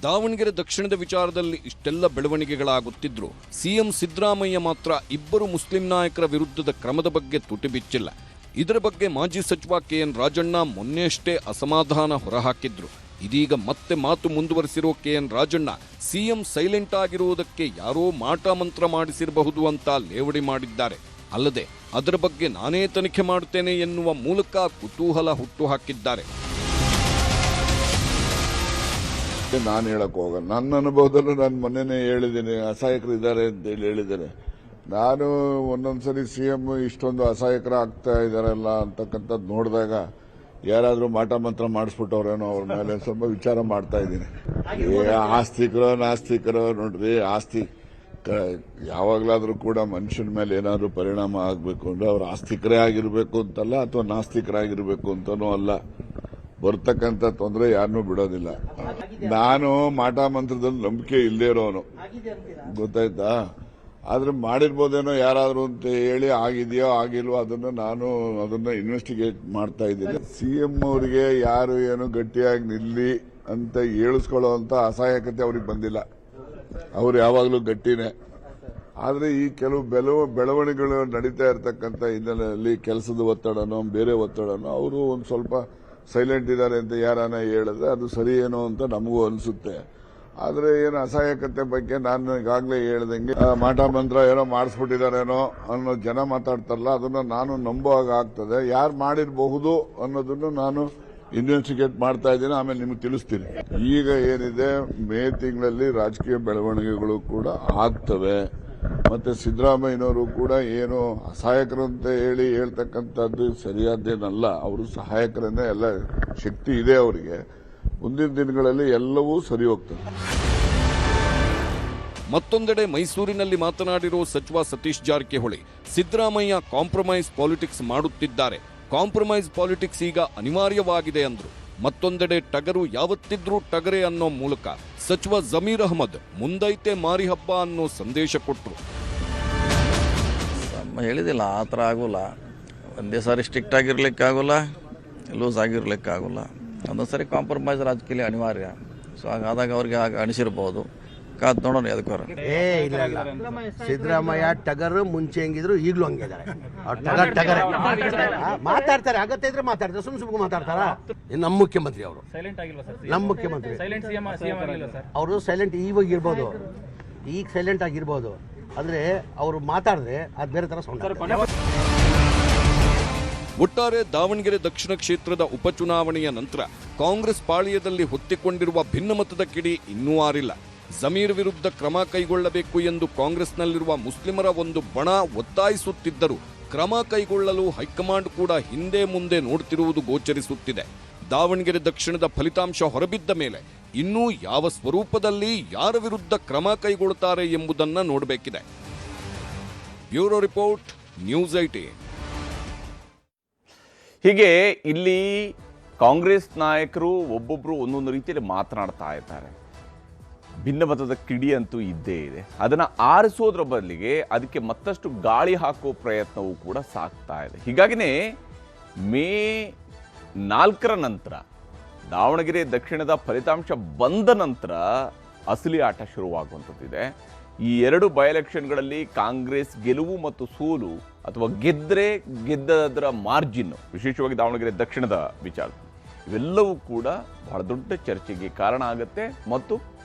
ದಾವಣಗೆರೆ ದಕ್ಷಿಣದ ವಿಚಾರದಲ್ಲಿ ಇಷ್ಟೆಲ್ಲ ಬೆಳವಣಿಗೆಗಳಾಗುತ್ತಿದ್ರು ಸಿಎಂ ಸಿದ್ದರಾಮಯ್ಯ ಮಾತ್ರ ಇಬ್ಬರು ಮುಸ್ಲಿಂ ನಾಯಕರ ವಿರುದ್ಧದ ಕ್ರಮದ ಬಗ್ಗೆ ತುಟಿ ಬಿಚ್ಚಿಲ್ಲ. ಇದರ ಬಗ್ಗೆ ಮಾಜಿ ಸಚಿವ ಕೆಎನ್ ರಾಜಣ್ಣ ಮೊನ್ನೆಯಷ್ಟೇ ಅಸಮಾಧಾನ ಹೊರಹಾಕಿದ್ರು. ಇದೀಗ ಮತ್ತೆ ಮಾತು ಮುಂದುವರೆಸಿರೋ ಕೆಎನ್ ರಾಜಣ್ಣ ಸಿಎಂ ಸೈಲೆಂಟ್ ಆಗಿರುವುದಕ್ಕೆ ಯಾರೋ ಮಾಟ ಮಂತ್ರ ಮಾಡಿಸಿರಬಹುದು ಅಂತ ಲೇವಡಿ ಮಾಡಿದ್ದಾರೆ. ಅಲ್ಲದೆ ಅದರ ಬಗ್ಗೆ ನಾನೇ ತನಿಖೆ ಮಾಡುತ್ತೇನೆ ಎನ್ನುವ ಮೂಲಕ ಕುತೂಹಲ ಹುಟ್ಟುಹಾಕಿದ್ದಾರೆ. ನಾನು ಹೇಳಕ್ ಹೋಗಲ್ಲ. ನನ್ನ ಅನುಭವದಲ್ಲೂ ನಾನು ಮೊನ್ನೆನೇ ಹೇಳಿದ್ದೀನಿ, ಅಸಹಾಯಕರಿದ್ದಾರೆ ಅಂತೇಳಿ ಹೇಳಿದ್ದೇನೆ. ನಾನು ಒಂದೊಂದ್ಸರಿ CM ಇಷ್ಟೊಂದು ಅಸಹಾಯಕರ ಆಗ್ತಾ ಇದಾರಲ್ಲ ಅಂತಕ್ಕಂಥದ್ದು ನೋಡಿದಾಗ ಯಾರಾದರೂ ಮಾಟ ಮಂತ್ರ ಮಾಡಿಸ್ಬಿಟ್ಟವ್ರೇನೋ ಅವ್ರ ಮೇಲೆ ಸ್ವಲ್ಪ ವಿಚಾರ ಮಾಡ್ತಾ ಇದ್ದೀನಿ. ಆಸ್ತಿಕರೋ ನಾಸ್ತಿಕರೋ ನೋಡ್ರಿ, ಆಸ್ತಿ ಯಾವಾಗಲಾದರೂ ಕೂಡ ಮನುಷ್ಯನ ಮೇಲೆ ಏನಾದರೂ ಪರಿಣಾಮ ಆಗಬೇಕು ಅಂದ್ರೆ ಅವ್ರು ಆಸ್ತಿಕರೇ ಆಗಿರಬೇಕು ಅಂತಲ್ಲ, ಅಥವಾ ನಾಸ್ತಿಕರಾಗಿರ್ಬೇಕು ಅಂತನೂ ಅಲ್ಲ. ಬರ್ತಕ್ಕಂಥ ತೊಂದರೆ ಯಾರನ್ನೂ ಬಿಡೋದಿಲ್ಲ. ನಾನು ಮಾಟ ಮಂತ್ರದಲ್ಲಿ ನಂಬಿಕೆ ಇಲ್ಲದೇ ಇರೋನು, ಗೊತ್ತಾಯ್ತಾ? ಆದ್ರೆ ಮಾಡಿರ್ಬೋದೇನೋ ಯಾರಾದ್ರೂ ಅಂತ ಹೇಳಿ ಆಗಿದೆಯೋ ಆಗಿಲ್ವೋ ಅದನ್ನ ಇನ್ವೆಸ್ಟಿಗೇಟ್ ಮಾಡ್ತಾ ಇದ್ದೀನಿ. CM ಅವರಿಗೆ ಯಾರು ಏನು ಗಟ್ಟಿಯಾಗಿ ನಿಲ್ಲಿ ಅಂತ ಹೇಳಿಸ್ಕೊಳ್ಳೋ ಅಂತ ಅಸಹಾಯಕತೆ ಅವ್ರಿಗೆ ಬಂದಿಲ್ಲ. ಅವ್ರು ಯಾವಾಗಲೂ ಗಟ್ಟಿನೇ. ಆದ್ರೆ ಈ ಕೆಲವು ಬೆಳವಣಿಗೆಗಳು ನಡೀತಾ ಇರತಕ್ಕಂಥ ಹಿನ್ನೆಲೆಯಲ್ಲಿ ಕೆಲಸದ ಒತ್ತಡನೋ ಬೇರೆ ಒತ್ತಡನೋ ಅವರು ಒಂದು ಸ್ವಲ್ಪ ಸೈಲೆಂಟ್ ಇದ್ದಾರೆ ಅಂತ ಯಾರನ್ನ ಹೇಳಿದ್ರೆ ಅದು ಸರಿ ಏನೋ ಅಂತ ನಮಗೂ ಅನಿಸುತ್ತೆ. ಆದ್ರೆ ಏನು ಅಸಹಾಯಕತೆ ಬಗ್ಗೆ ನಾನು ಈಗಾಗಲೇ ಹೇಳ್ದಂಗೆ ಮಾಟ ಮಂತ್ರ ಏನೋ ಮಾಡಿಸ್ಬಿಟ್ಟಿದಾರೇನೋ ಅನ್ನೋ ಜನ ಮಾತಾಡ್ತಾರಲ್ಲ, ಅದನ್ನ ನಾನು ನಂಬುವಾಗ ಆಗ್ತದೆ. ಯಾರು ಮಾಡಿರಬಹುದು ಅನ್ನೋದನ್ನು ನಾನು ಇನ್ವೆಸ್ಟಿಗೇಟ್ ಮಾಡ್ತಾ ಇದ್ದೀನಿ, ಆಮೇಲೆ ನಿಮ್ಗೆ ತಿಳಿಸ್ತೀನಿ. ಈಗ ಏನಿದೆ, ಮೇ ತಿಂಗಳಲ್ಲಿ ರಾಜಕೀಯ ಬೆಳವಣಿಗೆಗಳು ಕೂಡ ಆಗ್ತವೆ. ಮತ್ತೆ ಸಿದ್ದರಾಮಯ್ಯನವರು ಕೂಡ ಏನು ಅಸಹಾಯಕರು ಅಂತ ಹೇಳ್ತಕ್ಕಂಥದ್ದು ಸರಿಯಾದ್ದೇನಲ್ಲ. ಅವರು ಸಹಾಯಕರನ್ನೇ, ಎಲ್ಲ ಶಕ್ತಿ ಇದೆ ಅವರಿಗೆ. ಮುಂದಿನ ದಿನಗಳಲ್ಲಿ ಎಲ್ಲವೂ ಸರಿ ಹೋಗ್ತದೆ. ಮತ್ತೊಂದೆಡೆ ಮೈಸೂರಿನಲ್ಲಿ ಮಾತನಾಡಿರೋ ಸಚಿವ ಸತೀಶ್ ಜಾರಕಿಹೊಳಿ ಸಿದ್ದರಾಮಯ್ಯ ಕಾಂಪ್ರಮೈಸ್ ಪಾಲಿಟಿಕ್ಸ್ ಮಾಡುತ್ತಿದ್ದಾರೆ, ಕಾಂಪ್ರಮೈಸ್ ಪಾಲಿಟಿಕ್ಸ್ ಈಗ ಅನಿವಾರ್ಯವಾಗಿದೆ ಅಂದ್ರು. ಮತ್ತೊಂದೆಡೆ ಟಗರು ಯಾವತ್ತಿದ್ರೂ ಟಗರೆ ಅನ್ನೋ ಮೂಲಕ ಸಚಿವ ಜಮೀರ್ ಅಹಮದ್ ಮುಂದೈತೆ ಮಾರಿ ಹಬ್ಬ ಅನ್ನೋ ಸಂದೇಶ ಕೊಟ್ಟರು. ಹೇಳಿದಿಲ್ಲ, ಆ ಥರ ಆಗೋಲ್ಲ. ಒಂದೇ ಸಾರಿ ಸ್ಟ್ರಿಕ್ಟ್ ಆಗಿರ್ಲಿಕ್ಕೆ ಆಗೋಲ್ಲ, ಲೂಸ್ ಆಗಿರ್ಲಿಕ್ಕೆ ಆಗೋಲ್ಲ. ಒಂದೊಂದು ಸಾರಿ ಕಾಂಪ್ರಮೈಸ್ ರಾಜಕೀಯ ಅನಿವಾರ್ಯ. ಸೊ ಹಾಗಾದಾಗ ಅವ್ರಿಗೆ ಆಗ ಅನಿಸಿರ್ಬೋದು. ಕಾದ್ ನೋಡೋಣ ಅದಕ್ಕೋರ. ಇಲ್ಲ ಸಿದ್ದರಾಮಯ್ಯ ಟಗರ್ ಮುಂಚೆ ಹೆಂಗಿದ್ರು ಈಗಲೂ ಹಂಗೆ ಇದ್ದಾರೆ. ಅವ್ರು ಟಗರ್ ಮಾತಾಡ್ತಾರೆ, ಅಗತ್ಯ ಇದ್ರೆ ಮಾತಾಡ್ತಾರೆ, ಸುಮ್ಮನೆ ಮಾತಾಡ್ತಾರ. ನಮ್ಮ ಮುಖ್ಯಮಂತ್ರಿ ಅವರು, ನಮ್ಮ ಮುಖ್ಯಮಂತ್ರಿ ಅವರು ಸೈಲೆಂಟ್ ಇವಾಗ ಇರ್ಬೋದು, ಈಗ ಸೈಲೆಂಟ್ ಆಗಿರ್ಬೋದು, ಆದರೆ ಅವರು ಮಾತಾಡಿದ್ರೆ ಅದು ಬೇರೆ ಥರ ಸೌಂಡ್. ಒಟ್ಟಾರೆ ದಾವಣಗೆರೆ ದಕ್ಷಿಣ ಕ್ಷೇತ್ರದ ಉಪಚುನಾವಣೆಯ ನಂತರ ಕಾಂಗ್ರೆಸ್ ಪಾಳ್ಯದಲ್ಲಿ ಹೊತ್ತಿಕೊಂಡಿರುವ ಭಿನ್ನಮತದ ಕಿಡಿ ಇನ್ನೂ ಆರಿಲ್ಲ. ಜಮೀರ್ ವಿರುದ್ಧ ಕ್ರಮ ಕೈಗೊಳ್ಳಬೇಕು ಎಂದು ಕಾಂಗ್ರೆಸ್ನಲ್ಲಿರುವ ಮುಸ್ಲಿಮರ ಒಂದು ಬಣ ಒತ್ತಾಯಿಸುತ್ತಿದ್ದರೂ ಕ್ರಮ ಕೈಗೊಳ್ಳಲು ಹೈಕಮಾಂಡ್ ಕೂಡ ಹಿಂದೆ ಮುಂದೆ ನೋಡ್ತಿರುವುದು ಗೋಚರಿಸುತ್ತಿದೆ. ದಾವಣಗೆರೆ ದಕ್ಷಿಣದ ಫಲಿತಾಂಶ ಹೊರಬಿದ್ದ ಮೇಲೆ ಇನ್ನೂ ಯಾವ ಸ್ವರೂಪದಲ್ಲಿ ಯಾರ ವಿರುದ್ಧ ಕ್ರಮ ಕೈಗೊಳ್ಳುತ್ತಾರೆ ಎಂಬುದನ್ನು ನೋಡಬೇಕಿದೆ. Bureau report, news 18. ಹೀಗೆ ಇಲ್ಲಿ ಕಾಂಗ್ರೆಸ್ ನಾಯಕರು ಒಬ್ಬೊಬ್ಬರು ಒಂದೊಂದು ರೀತಿಯಲ್ಲಿ ಮಾತನಾಡ್ತಾ ಇದ್ದಾರೆ. ಭಿನ್ನಮತದ ಕಿಡಿ ಅಂತೂ ಇದ್ದೇ ಇದೆ. ಅದನ್ನು ಆರಿಸೋದ್ರ ಬದಲಿಗೆ ಅದಕ್ಕೆ ಮತ್ತಷ್ಟು ಗಾಳಿ ಹಾಕೋ ಪ್ರಯತ್ನವೂ ಕೂಡ ಸಾಗ್ತಾ ಇದೆ. ಹೀಗಾಗಿನೇ ಮೇ 4 ನಂತರ ದಾವಣಗೆರೆ ದಕ್ಷಿಣದ ಫಲಿತಾಂಶ ಬಂದ ನಂತರ ಅಸಲಿ ಆಟ ಶುರುವಾಗುವಂಥದ್ದಿದೆ. ಈ 2 ಬೈ ಎಲೆಕ್ಷನ್ಗಳಲ್ಲಿ ಕಾಂಗ್ರೆಸ್ ಗೆಲುವು ಮತ್ತು ಸೋಲು ಅಥವಾ ಗೆದ್ದದರ ಮಾರ್ಜಿನ್, ವಿಶೇಷವಾಗಿ ದಾವಣಗೆರೆ ದಕ್ಷಿಣದ ವಿಚಾರ, ಇವೆಲ್ಲವೂ ಕೂಡ ಬಹಳ ದೊಡ್ಡ ಚರ್ಚೆಗೆ ಕಾರಣ ಆಗುತ್ತೆ ಮತ್ತು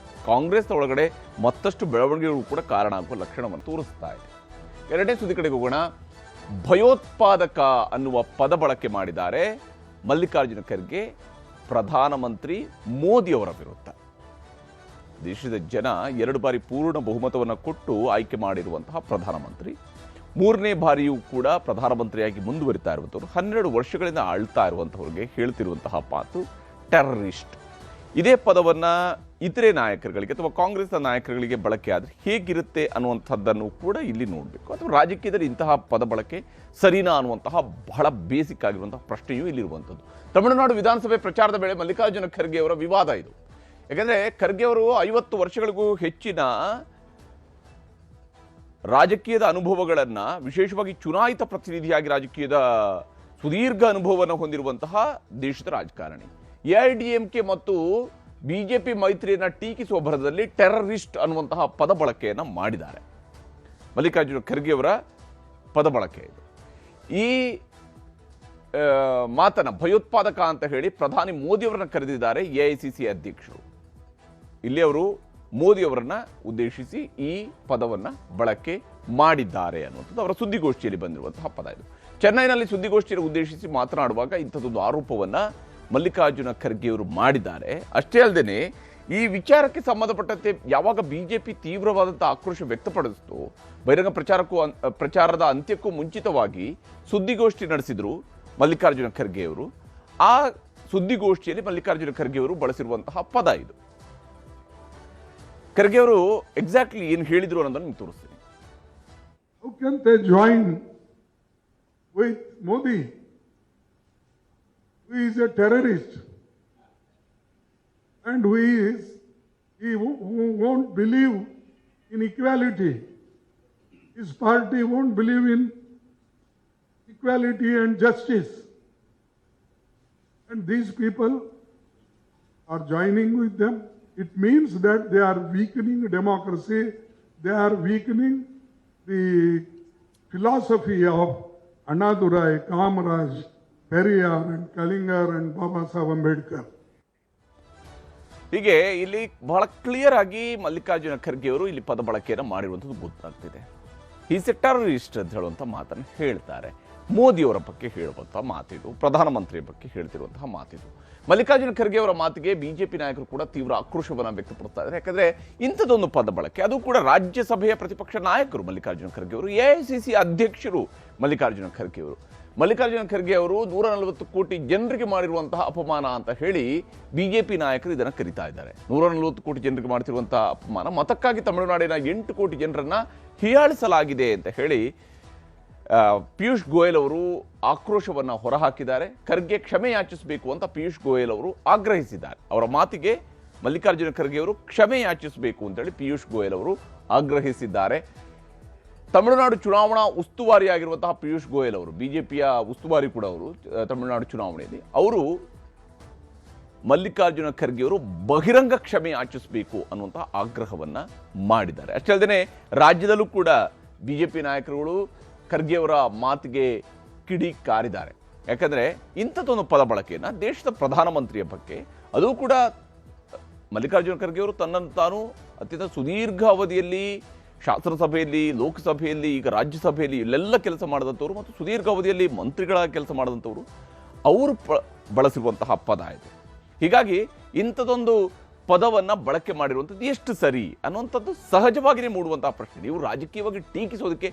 ಕಾಂಗ್ರೆಸ್ ಒಳಗಡೆ ಮತ್ತಷ್ಟು ಬೆಳವಣಿಗೆಗಳು ಕೂಡ ಕಾರಣ ಆಗುವ ಲಕ್ಷಣವನ್ನು ತೋರಿಸ್ತಾ ಇದೆ. ಎರಡನೇ ಸುದ್ದಿ ಕಡೆಗೆ ಹೋಗೋಣ. ಭಯೋತ್ಪಾದಕ ಅನ್ನುವ ಪದ ಬಳಕೆ ಮಾಡಿದ್ದಾರೆ ಮಲ್ಲಿಕಾರ್ಜುನ ಖರ್ಗೆ ಪ್ರಧಾನಮಂತ್ರಿ ಮೋದಿಯವರ ವಿರುದ್ಧ. ದೇಶದ ಜನ 2 ಬಾರಿ ಪೂರ್ಣ ಬಹುಮತವನ್ನು ಕೊಟ್ಟು ಆಯ್ಕೆ ಮಾಡಿರುವಂತಹ ಪ್ರಧಾನಮಂತ್ರಿ, 3ನೇ ಬಾರಿಯೂ ಕೂಡ ಪ್ರಧಾನಮಂತ್ರಿಯಾಗಿ ಮುಂದುವರಿತಾ ಇರುವಂಥವ್ರು, 12 ವರ್ಷಗಳಿಂದ ಆಳ್ತಾ ಇರುವಂಥವ್ರಿಗೆ ಹೇಳ್ತಿರುವಂತಹ ಮಾತು ಟೆರರಿಸ್ಟ್. ಇದೇ ಪದವನ್ನು ಇತರೆ ನಾಯಕರುಗಳಿಗೆ ಅಥವಾ ಕಾಂಗ್ರೆಸ್ನ ನಾಯಕರುಗಳಿಗೆ ಬಳಕೆ ಆದರೆ ಹೇಗಿರುತ್ತೆ ಅನ್ನುವಂಥದ್ದನ್ನು ಕೂಡ ಇಲ್ಲಿ ನೋಡಬೇಕು. ಅಥವಾ ರಾಜಕೀಯದಲ್ಲಿ ಇಂತಹ ಪದ ಬಳಕೆ ಸರಿನಾ ಅನ್ನುವಂತಹ ಬಹಳ ಬೇಸಿಕ್ ಆಗಿರುವಂತಹ ಪ್ರಶ್ನೆಯೂ ಇಲ್ಲಿರುವಂಥದ್ದು. ತಮಿಳುನಾಡು ವಿಧಾನಸಭೆ ಪ್ರಚಾರದ ವೇಳೆ ಮಲ್ಲಿಕಾರ್ಜುನ ಖರ್ಗೆ ಅವರ ವಿವಾದ ಇದು. ಯಾಕಂದರೆ ಖರ್ಗೆ ಅವರು 50 ವರ್ಷಗಳಿಗೂ ಹೆಚ್ಚಿನ ರಾಜಕೀಯದ ಅನುಭವಗಳನ್ನು, ವಿಶೇಷವಾಗಿ ಚುನಾಯಿತ ಪ್ರತಿನಿಧಿಯಾಗಿ ರಾಜಕೀಯದ ಸುದೀರ್ಘ ಅನುಭವವನ್ನು ಹೊಂದಿರುವಂತಹ ದೇಶದ ರಾಜಕಾರಣಿ. AIADMK ಮತ್ತು ಬಿಜೆಪಿ ಮೈತ್ರಿಯನ್ನು ಟೀಕಿಸುವ ಭರದಲ್ಲಿ ಟೆರರಿಸ್ಟ್ ಅನ್ನುವಂತಹ ಪದ ಬಳಕೆಯನ್ನು ಮಾಡಿದ್ದಾರೆ. ಮಲ್ಲಿಕಾರ್ಜುನ ಖರ್ಗೆ ಅವರ ಪದ ಬಳಕೆ ಇದು. ಈ ಮಾತನ್ನ ಭಯೋತ್ಪಾದಕ ಅಂತ ಹೇಳಿ ಪ್ರಧಾನಿ ಮೋದಿಯವರನ್ನ ಕರೆದಿದ್ದಾರೆ AICC ಅಧ್ಯಕ್ಷರು. ಇಲ್ಲಿ ಅವರು ಮೋದಿಯವರನ್ನ ಉದ್ದೇಶಿಸಿ ಈ ಪದವನ್ನು ಬಳಕೆ ಮಾಡಿದ್ದಾರೆ ಅನ್ನುವಂಥದ್ದು ಅವರ ಸುದ್ದಿಗೋಷ್ಠಿಯಲ್ಲಿ ಬಂದಿರುವಂತಹ ಪದ ಇದು. ಚೆನ್ನೈನಲ್ಲಿ ಸುದ್ದಿಗೋಷ್ಠಿಯನ್ನು ಉದ್ದೇಶಿಸಿ ಮಾತನಾಡುವಾಗ ಇಂಥದ್ದೊಂದು ಆರೋಪವನ್ನು ಮಲ್ಲಿಕಾರ್ಜುನ ಖರ್ಗೆ ಅವರು ಮಾಡಿದ್ದಾರೆ. ಅಷ್ಟೇ ಅಲ್ಲದೆ ಈ ವಿಚಾರಕ್ಕೆ ಸಂಬಂಧಪಟ್ಟಂತೆ ಯಾವಾಗ ಬಿಜೆಪಿ ತೀವ್ರವಾದಂಥ ಆಕ್ರೋಶ ವ್ಯಕ್ತಪಡಿಸಿತು, ಬಹಿರಂಗ ಪ್ರಚಾರದ ಅಂತ್ಯಕ್ಕೂ ಮುಂಚಿತವಾಗಿ ಸುದ್ದಿಗೋಷ್ಠಿ ನಡೆಸಿದ್ರು ಮಲ್ಲಿಕಾರ್ಜುನ ಖರ್ಗೆ ಅವರು. ಆ ಸುದ್ದಿಗೋಷ್ಠಿಯಲ್ಲಿ ಮಲ್ಲಿಕಾರ್ಜುನ ಖರ್ಗೆ ಅವರು ಬಳಸಿರುವಂತಹ ಪದ ಇದು. ಖರ್ಗೆ ಅವರು ಎಕ್ಸಾಕ್ಟ್ಲಿ ಏನು ಹೇಳಿದ್ರು ಅನ್ನೋದನ್ನು ನಿಮ್ಗೆ ತೋರಿಸ್ತೀನಿ. How can they join with Modi, who is a terrorist and who won't believe in equality. His party won't believe in equality and justice. And these people are joining with them. It means that they are weakening democracy, they are weakening the philosophy of Annadurai, Kamaraj, Periyar and Kalingar and Baba Saheb Ambedkar. ಹೀಗೆ ಇಲ್ಲಿ ಬಹಳ clear ಆಗಿ ಮಲ್ಲಿಕಾರ್ಜುನ ಖರ್ಗೆ ಅವರು ಇಲ್ಲಿ ಪದ ಬಳಕೆಯನ್ನು ಮಾಡಿರುವಂಥದ್ದು ಗೊತ್ತಾಗ್ತಿದೆ. ಈಸ್ ಎ ಟೆರರಿಸ್ಟ್ ಅಂತ ಹೇಳುವಂಥ ಮಾತನ್ನು ಹೇಳ್ತಾರೆ. ಮೋದಿಯವರ ಬಗ್ಗೆ ಹೇಳುವಂಥ ಮಾತಿದು, ಪ್ರಧಾನಮಂತ್ರಿಯ ಬಗ್ಗೆ ಹೇಳ್ತಿರುವಂತಹ ಮಾತಿದು. ಮಲ್ಲಿಕಾರ್ಜುನ ಖರ್ಗೆ ಅವರ ಮಾತಿಗೆ ಬಿಜೆಪಿ ನಾಯಕರು ಕೂಡ ತೀವ್ರ ಆಕ್ರೋಶವನ್ನು ವ್ಯಕ್ತಪಡ್ತಾ ಇದ್ದಾರೆ. ಯಾಕಂದರೆ ಇಂಥದ್ದೊಂದು ಪದ ಬಳಕೆ, ಅದು ಕೂಡ ರಾಜ್ಯಸಭೆಯ ಪ್ರತಿಪಕ್ಷ ನಾಯಕರು ಮಲ್ಲಿಕಾರ್ಜುನ ಖರ್ಗೆ ಅವರು, AICC ಅಧ್ಯಕ್ಷರು ಮಲ್ಲಿಕಾರ್ಜುನ ಖರ್ಗೆ ಅವರು. ಮಲ್ಲಿಕಾರ್ಜುನ ಖರ್ಗೆ ಅವರು 140 ಕೋಟಿ ಜನರಿಗೆ ಮಾಡಿರುವಂತಹ ಅಪಮಾನ ಅಂತ ಹೇಳಿ ಬಿಜೆಪಿ ನಾಯಕರು ಇದನ್ನು ಕರೀತಾ ಇದ್ದಾರೆ. 140 ಕೋಟಿ ಜನರಿಗೆ ಮಾಡ್ತಿರುವಂತಹ ಅಪಮಾನ, ಮತಕ್ಕಾಗಿ ತಮಿಳುನಾಡಿನ 8 ಕೋಟಿ ಜನರನ್ನ ಹೀಯಾಳಿಸಲಾಗಿದೆ ಅಂತ ಹೇಳಿ ಪಿಯೂಷ್ ಗೋಯಲ್ ಅವರು ಆಕ್ರೋಶವನ್ನು ಹೊರಹಾಕಿದ್ದಾರೆ. ಖರ್ಗೆ ಕ್ಷಮೆ ಯಾಚಿಸಬೇಕು ಅಂತ ಪಿಯೂಷ್ ಗೋಯಲ್ ಅವರು ಆಗ್ರಹಿಸಿದ್ದಾರೆ. ಅವರ ಮಾತಿಗೆ ಮಲ್ಲಿಕಾರ್ಜುನ ಖರ್ಗೆ ಅವರು ಕ್ಷಮೆ ಯಾಚಿಸಬೇಕು ಅಂತೇಳಿ ಪಿಯೂಷ್ ಗೋಯಲ್ ಅವರು ಆಗ್ರಹಿಸಿದ್ದಾರೆ. ತಮಿಳುನಾಡು ಚುನಾವಣಾ ಉಸ್ತುವಾರಿಯಾಗಿರುವಂತಹ ಪಿಯೂಷ್ ಗೋಯಲ್ ಅವರು, ಬಿಜೆಪಿಯ ಉಸ್ತುವಾರಿ ಕೂಡ ಅವರು ತಮಿಳುನಾಡು ಚುನಾವಣೆಯಲ್ಲಿ, ಅವರು ಮಲ್ಲಿಕಾರ್ಜುನ ಖರ್ಗೆ ಅವರು ಬಹಿರಂಗ ಕ್ಷಮೆ ಯಾಚಿಸಬೇಕು ಅನ್ನುವಂತಹ ಆಗ್ರಹವನ್ನ ಮಾಡಿದ್ದಾರೆ. ಅಷ್ಟೇ ಅಲ್ಲದೆ ರಾಜ್ಯದಲ್ಲೂ ಕೂಡ ಬಿಜೆಪಿ ನಾಯಕರುಗಳು ಖರ್ಗೆ ಅವರ ಮಾತಿಗೆ ಕಿಡಿ ಕಾರಿದ್ದಾರೆ. ಯಾಕಂದ್ರೆ ಇಂಥದ್ದೊಂದು ಪದ ಬಳಕೆಯನ್ನ ದೇಶದ ಪ್ರಧಾನಮಂತ್ರಿಯ ಬಗ್ಗೆ, ಅದು ಕೂಡ ಮಲ್ಲಿಕಾರ್ಜುನ ಖರ್ಗೆ ಅವರು ತನ್ನನ್ನು ತಾನು ಅತ್ಯಂತ ಸುದೀರ್ಘ ಅವಧಿಯಲ್ಲಿ ಶಾಸನಸಭೆಯಲ್ಲಿ, ಲೋಕಸಭೆಯಲ್ಲಿ, ಈಗ ರಾಜ್ಯಸಭೆಯಲ್ಲಿ ಇಲ್ಲೆಲ್ಲ ಕೆಲಸ ಮಾಡಿದಂಥವ್ರು ಮತ್ತು ಸುದೀರ್ಘ ಅವಧಿಯಲ್ಲಿ ಮಂತ್ರಿಗಳ ಕೆಲಸ ಮಾಡಿದಂಥವ್ರು, ಅವರು ಬಳಸಿರುವಂತಹ ಪದ ಇದು. ಹೀಗಾಗಿ ಇಂಥದ್ದೊಂದು ಪದವನ್ನು ಬಳಕೆ ಮಾಡಿರುವಂಥದ್ದು ಎಷ್ಟು ಸರಿ ಅನ್ನುವಂಥದ್ದು ಸಹಜವಾಗಿಯೇ ಮೂಡುವಂತಹ ಪ್ರಶ್ನೆ. ನೀವು ರಾಜಕೀಯವಾಗಿ ಟೀಕಿಸೋದಕ್ಕೆ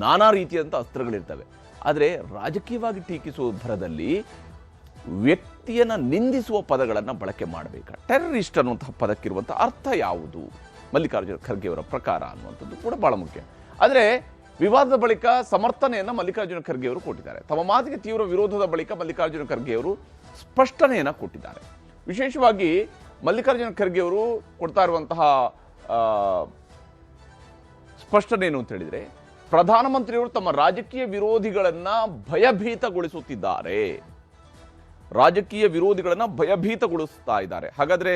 ನಾನಾ ರೀತಿಯಾದಂಥ ಅಸ್ತ್ರಗಳಿರ್ತವೆ, ಆದರೆ ರಾಜಕೀಯವಾಗಿ ಟೀಕಿಸುವ ಭರದಲ್ಲಿ ವ್ಯಕ್ತಿಯನ್ನು ನಿಂದಿಸುವ ಪದಗಳನ್ನು ಬಳಕೆ ಮಾಡಬೇಕಾ? ಟೆರರಿಸ್ಟ್ ಅನ್ನುವಂತಹ ಪದಕ್ಕಿರುವಂಥ ಅರ್ಥ ಯಾವುದು ಮಲ್ಲಿಕಾರ್ಜುನ ಖರ್ಗೆ ಅವರ ಪ್ರಕಾರ ಅನ್ನುವಂಥದ್ದು ಕೂಡ ಬಹಳ ಮುಖ್ಯ. ಆದರೆ ವಿವಾದದ ಬಳಿಕ ಸಮರ್ಥನೆಯನ್ನು ಮಲ್ಲಿಕಾರ್ಜುನ ಖರ್ಗೆ ಅವರು ಕೊಟ್ಟಿದ್ದಾರೆ. ತಮ್ಮ ಮಾತಿಗೆ ತೀವ್ರ ವಿರೋಧದ ಬಳಿಕ ಮಲ್ಲಿಕಾರ್ಜುನ ಖರ್ಗೆ ಅವರು ಸ್ಪಷ್ಟನೆಯನ್ನು ಕೊಟ್ಟಿದ್ದಾರೆ. ವಿಶೇಷವಾಗಿ ಮಲ್ಲಿಕಾರ್ಜುನ ಖರ್ಗೆ ಅವರು ಕೊಡ್ತಾ ಇರುವಂತಹ ಪ್ರಶ್ನೆ ಏನು ಅಂತ ಹೇಳಿದ್ರೆ, ಪ್ರಧಾನಮಂತ್ರಿಯವರು ತಮ್ಮ ರಾಜಕೀಯ ವಿರೋಧಿಗಳನ್ನ ಭಯಭೀತಗೊಳಿಸುತ್ತಿದ್ದಾರೆ, ರಾಜಕೀಯ ವಿರೋಧಿಗಳನ್ನ ಭಯಭೀತಗೊಳಿಸ್ತಾ ಇದ್ದಾರೆ. ಹಾಗಾದ್ರೆ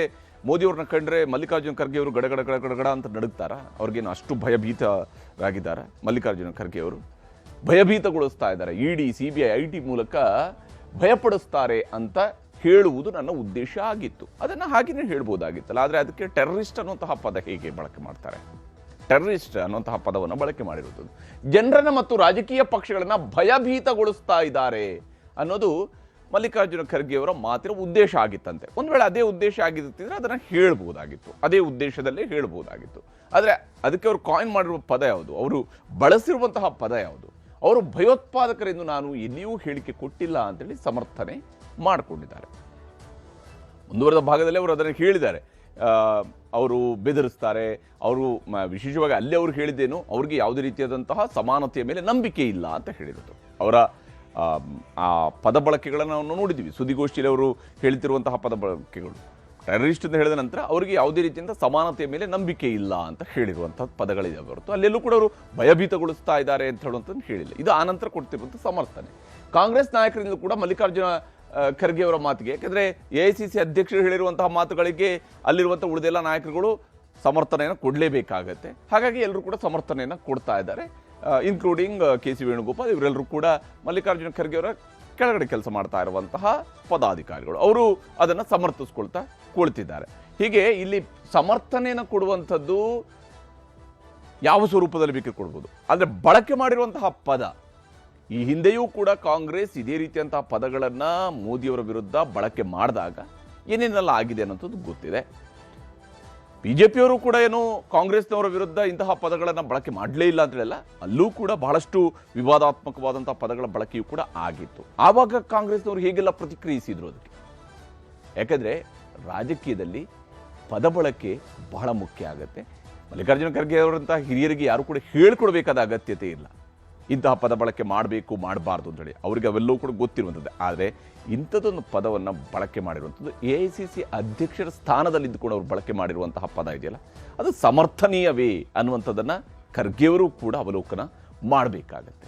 ಮೋದಿ ಅವ್ರನ್ನ ಕಂಡ್ರೆ ಮಲ್ಲಿಕಾರ್ಜುನ ಖರ್ಗೆ ಅವರು ಗಡಗಡ ಅಂತ ನಡುಗ್ತಾರ? ಅವ್ರಿಗೇನು ಅಷ್ಟು ಭಯಭೀತರಾಗಿದ್ದಾರೆ? ಮಲ್ಲಿಕಾರ್ಜುನ ಖರ್ಗೆ ಅವರು ಭಯಭೀತಗೊಳಿಸ್ತಾ ಇದ್ದಾರೆ, ಇಡಿ CBI IT ಮೂಲಕ ಭಯಪಡಿಸ್ತಾರೆ ಅಂತ ಹೇಳುವುದು ನನ್ನ ಉದ್ದೇಶ ಆಗಿತ್ತು. ಅದನ್ನು ಹಾಗೆಯೇ ಹೇಳ್ಬೋದಾಗಿತ್ತಲ್ಲ. ಆದರೆ ಅದಕ್ಕೆ ಟೆರರಿಸ್ಟ್ ಅನ್ನುವಂತಹ ಪದ ಹೇಗೆ ಬಳಕೆ ಮಾಡ್ತಾರೆ? ಟೆರರಿಸ್ಟ್ ಅನ್ನುವಂತಹ ಪದವನ್ನು ಬಳಕೆ ಮಾಡಿರುವುದು ಜನರನ್ನ ಮತ್ತು ರಾಜಕೀಯ ಪಕ್ಷಗಳನ್ನ ಭಯಭೀತಗೊಳಿಸ್ತಾ ಇದ್ದಾರೆ ಅನ್ನೋದು ಮಲ್ಲಿಕಾರ್ಜುನ ಖರ್ಗೆ ಅವರ ಮಾತಿನ ಉದ್ದೇಶ ಆಗಿತ್ತಂತೆ. ಒಂದು ವೇಳೆ ಅದೇ ಉದ್ದೇಶ ಆಗಿದ್ದಿದ್ರೆ ಅದನ್ನು ಹೇಳ್ಬೋದಾಗಿತ್ತು, ಅದೇ ಉದ್ದೇಶದಲ್ಲೇ ಹೇಳ್ಬೋದಾಗಿತ್ತು. ಆದರೆ ಅದಕ್ಕೆ ಅವರು ಕಾಯಿನ್ ಮಾಡಿರುವ ಪದ ಯಾವುದು, ಅವರು ಬಳಸಿರುವಂತಹ ಪದ ಯಾವುದು? ಅವರು ಭಯೋತ್ಪಾದಕರೆಂದು ನಾನು ಎಲ್ಲಿಯೂ ಹೇಳಿಕೆ ಕೊಟ್ಟಿಲ್ಲ ಅಂತೇಳಿ ಸಮರ್ಥನೆ ಮಾಡಿಕೊಂಡಿದ್ದಾರೆ. ಮುಂದುವರೆದ ಭಾಗದಲ್ಲಿ ಅವರು ಅದನ್ನು ಹೇಳಿದ್ದಾರೆ. ಅವರು ಬೆದರಿಸ್ತಾರೆ, ಅವರು ವಿಶೇಷವಾಗಿ ಅಲ್ಲಿ ಅವರು ಹೇಳಿದ್ದೇನು, ಅವ್ರಿಗೆ ಯಾವುದೇ ರೀತಿಯಾದಂತಹ ಸಮಾನತೆಯ ಮೇಲೆ ನಂಬಿಕೆ ಇಲ್ಲ ಅಂತ ಹೇಳಿರೋದು. ಅವರ ಆ ಪದ ಬಳಕೆಗಳನ್ನು ನಾವು ನೋಡಿದ್ದೀವಿ. ಸುದ್ದಿಗೋಷ್ಠಿಯಲ್ಲಿ ಅವರು ಹೇಳ್ತಿರುವಂತಹ ಪದ ಬಳಕೆಗಳು ಟೆರರಿಸ್ಟ್ ಅಂತ ಹೇಳಿದ ನಂತರ ಅವರಿಗೆ ಯಾವುದೇ ರೀತಿಯಿಂದ ಸಮಾನತೆಯ ಮೇಲೆ ನಂಬಿಕೆ ಇಲ್ಲ ಅಂತ ಹೇಳಿರುವಂತಹ ಪದಗಳಿದೆ ಹೊರತು ಅಲ್ಲೆಲ್ಲೂ ಕೂಡ ಅವರು ಭಯಭೀತಗೊಳಿಸ್ತಾ ಇದ್ದಾರೆ ಅಂತ ಹೇಳುವಂಥದ್ದು ಹೇಳಿಲ್ಲ. ಇದು ಆನಂತರ ಕೊಡ್ತಿರುವಂಥ ಸಮರ್ಥನೆ. ಕಾಂಗ್ರೆಸ್ ನಾಯಕರಿಂದ ಕೂಡ ಮಲ್ಲಿಕಾರ್ಜುನ ಖರ್ಗೆ ಅವರ ಮಾತಿಗೆ, ಯಾಕೆಂದರೆ AICC ಅಧ್ಯಕ್ಷರು ಹೇಳಿರುವಂತಹ ಮಾತುಗಳಿಗೆ ಅಲ್ಲಿರುವಂಥ ಉಳಿದೆಲ್ಲ ನಾಯಕರುಗಳು ಸಮರ್ಥನೆಯನ್ನು ಕೊಡಲೇಬೇಕಾಗತ್ತೆ. ಹಾಗಾಗಿ ಎಲ್ಲರೂ ಕೂಡ ಸಮರ್ಥನೆಯನ್ನು ಕೊಡ್ತಾ ಇದ್ದಾರೆ, ಇನ್ಕ್ಲೂಡಿಂಗ್ KC ವೇಣುಗೋಪಾಲ್. ಇವರೆಲ್ಲರೂ ಕೂಡ ಮಲ್ಲಿಕಾರ್ಜುನ ಖರ್ಗೆ ಅವರ ಕೆಳಗಡೆ ಕೆಲಸ ಮಾಡ್ತಾ ಇರುವಂತಹ ಪದಾಧಿಕಾರಿಗಳು. ಅವರು ಅದನ್ನು ಸಮರ್ಥಿಸ್ಕೊಳ್ತಾ ಕುಳಿತಿದ್ದಾರೆ. ಹೀಗೆ ಇಲ್ಲಿ ಸಮರ್ಥನೆಯನ್ನು ಕೊಡುವಂಥದ್ದು ಯಾವ ಸ್ವರೂಪದಲ್ಲಿ ಬೇಕು ಕೊಡ್ಬೋದು, ಆದರೆ ಬಳಕೆ ಮಾಡಿರುವಂತಹ ಪದ, ಈ ಹಿಂದೆಯೂ ಕೂಡ ಕಾಂಗ್ರೆಸ್ ಇದೇ ರೀತಿಯಂತಹ ಪದಗಳನ್ನು ಮೋದಿಯವರ ವಿರುದ್ಧ ಬಳಕೆ ಮಾಡಿದಾಗ ಏನೇನೆಲ್ಲ ಆಗಿದೆ ಅನ್ನೋಂಥದ್ದು ಗೊತ್ತಿದೆ. ಬಿಜೆಪಿಯವರು ಕೂಡ ಏನು ಕಾಂಗ್ರೆಸ್ನವರ ವಿರುದ್ಧ ಇಂತಹ ಪದಗಳನ್ನು ಬಳಕೆ ಮಾಡಲೇ ಇಲ್ಲ ಅಂತ ಹೇಳಲ್ಲ, ಅಲ್ಲೂ ಕೂಡ ಬಹಳಷ್ಟು ವಿವಾದಾತ್ಮಕವಾದಂತಹ ಪದಗಳ ಬಳಕೆಯೂ ಕೂಡ ಆಗಿತ್ತು. ಆವಾಗ ಕಾಂಗ್ರೆಸ್ನವರು ಹೇಗೆಲ್ಲ ಪ್ರತಿಕ್ರಿಯಿಸಿದ್ರು ಅದಕ್ಕೆ? ಯಾಕಂದರೆ ರಾಜಕೀಯದಲ್ಲಿ ಪದ ಬಳಕೆ ಬಹಳ ಮುಖ್ಯ ಆಗುತ್ತೆ. ಮಲ್ಲಿಕಾರ್ಜುನ ಖರ್ಗೆ ಅವರಂತಹ ಹಿರಿಯರಿಗೆ ಯಾರು ಕೂಡ ಹೇಳ್ಕೊಡ್ಬೇಕಾದ ಅಗತ್ಯತೆ ಇಲ್ಲ, ಇಂತಹ ಪದ ಬಳಕೆ ಮಾಡಬೇಕು ಮಾಡಬಾರ್ದು ಅಂತೇಳಿ. ಅವರಿಗೆ ಅವೆಲ್ಲವೂ ಕೂಡ ಗೊತ್ತಿರುವಂಥದ್ದು. ಆದರೆ ಇಂಥದ್ದೊಂದು ಪದವನ್ನು ಬಳಕೆ ಮಾಡಿರುವಂಥದ್ದು AICC ಅಧ್ಯಕ್ಷರ ಸ್ಥಾನದಲ್ಲಿದ್ದುಕೊಂಡು ಅವರು ಬಳಕೆ ಮಾಡಿರುವಂತಹ ಪದ ಇದೆಯಲ್ಲ, ಅದು ಸಮರ್ಥನೀಯವೇ ಅನ್ನುವಂಥದ್ದನ್ನು ಖರ್ಗೆಯವರು ಕೂಡ ಅವಲೋಕನ ಮಾಡಬೇಕಾಗತ್ತೆ.